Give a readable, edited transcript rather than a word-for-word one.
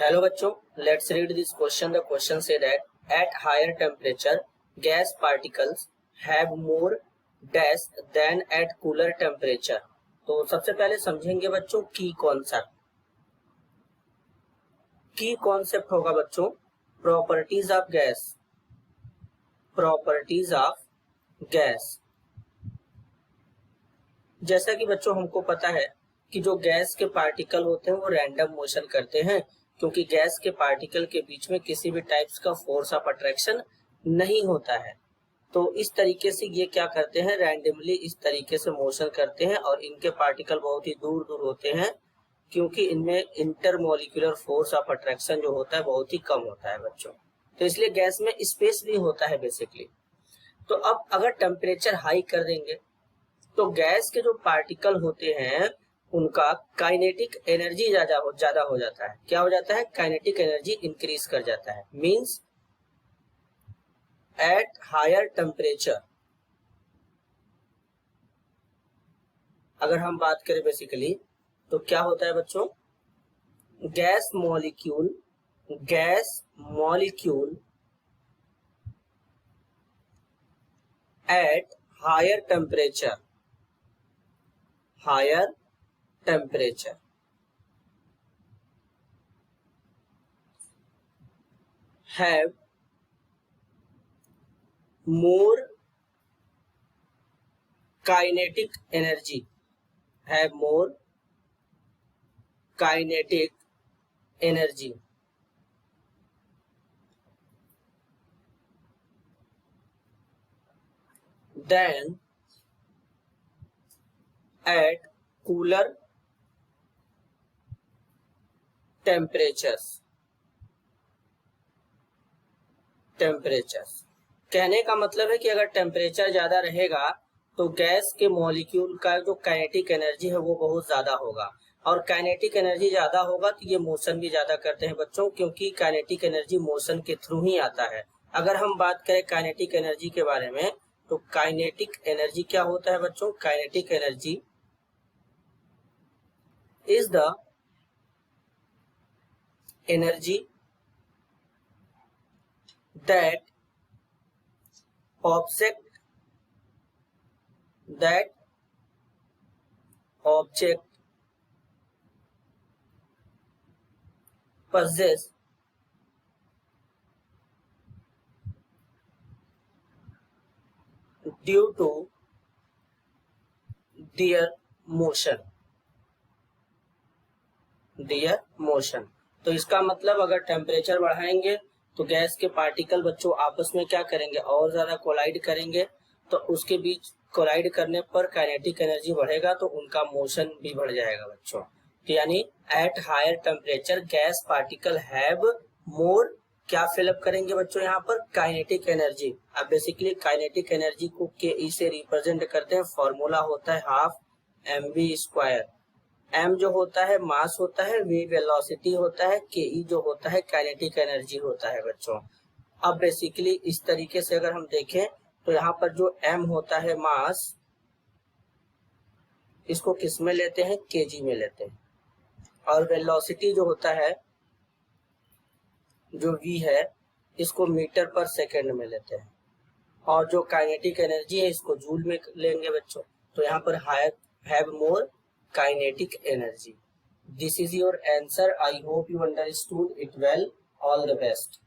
Hello बच्चों, let's read this question. The question say that at higher temperature, gas particles have more dash than at cooler temperature. तो सबसे पहले समझेंगे बच्चों की कॉन्सेप्ट. की कॉन्सेप्ट होगा बच्चों properties of gas. Properties of gas. जैसा कि बच्चों हमको पता है कि जो गैस के पार्टिकल होते हैं वो रैंडम मोशन करते हैं, क्योंकि गैस के पार्टिकल के बीच में किसी भी टाइप्स का फोर्स ऑफ अट्रैक्शन नहीं होता है. तो इस तरीके से ये क्या करते हैं, रैंडमली इस तरीके से मोशन करते हैं और इनके पार्टिकल बहुत ही दूर दूर होते हैं, क्योंकि इनमें इंटरमोलिकुलर फोर्स ऑफ अट्रैक्शन जो होता है बहुत ही कम होता है बच्चों. तो इसलिए गैस में स्पेस भी होता है बेसिकली. तो अब अगर टेम्परेचर हाई कर देंगे तो गैस के जो पार्टिकल होते हैं उनका काइनेटिक एनर्जी ज्यादा हो जाता है. क्या हो जाता है, काइनेटिक एनर्जी इंक्रीज कर जाता है. मींस एट हायर टेम्परेचर अगर हम बात करें बेसिकली तो क्या होता है बच्चों, gas molecule at higher temperature have more kinetic energy than at cooler temperatures. कहने का मतलब है कि अगर टेम्परेचर ज्यादा रहेगा तो गैस के मॉलिक्यूल का जो काइनेटिक एनर्जी है वो बहुत ज्यादा होगा, और काइनेटिक एनर्जी ज्यादा होगा तो ये मोशन भी ज्यादा करते हैं बच्चों, क्योंकि काइनेटिक एनर्जी मोशन के थ्रू ही आता है. अगर हम बात करें काइनेटिक एनर्जी के बारे में तो काइनेटिक एनर्जी क्या होता है बच्चों, kinetic energy is the energy that object possess due to their motion. तो इसका मतलब अगर टेम्परेचर बढ़ाएंगे तो गैस के पार्टिकल बच्चों आपस में क्या करेंगे, और ज्यादा कोलाइड करेंगे. तो उसके बीच कोलाइड करने पर काइनेटिक एनर्जी बढ़ेगा तो उनका मोशन भी बढ़ जाएगा बच्चों. तो यानी at higher temperature gas particle have more, क्या फिलअप करेंगे बच्चों यहाँ पर, काइनेटिक एनर्जी. अब बेसिकली काइनेटिक एनर्जी को के से रिप्रेजेंट करते हैं. फॉर्मूला होता है हाफ mv². m जो होता है मास होता है, v वेलोसिटी होता है, ke जो होता है काइनेटिक एनर्जी होता है बच्चों. अब बेसिकली इस तरीके से अगर हम देखें तो यहाँ पर जो m होता है मास, इसको किस में लेते हैं, kg में लेते हैं. और वेलोसिटी जो होता है जो v है इसको मीटर पर सेकेंड में लेते हैं. और जो काइनेटिक एनर्जी है इसको जूल में लेंगे बच्चों. तो यहाँ पर have more kinetic energy. This is your answer. I hope you understood it well. All the best.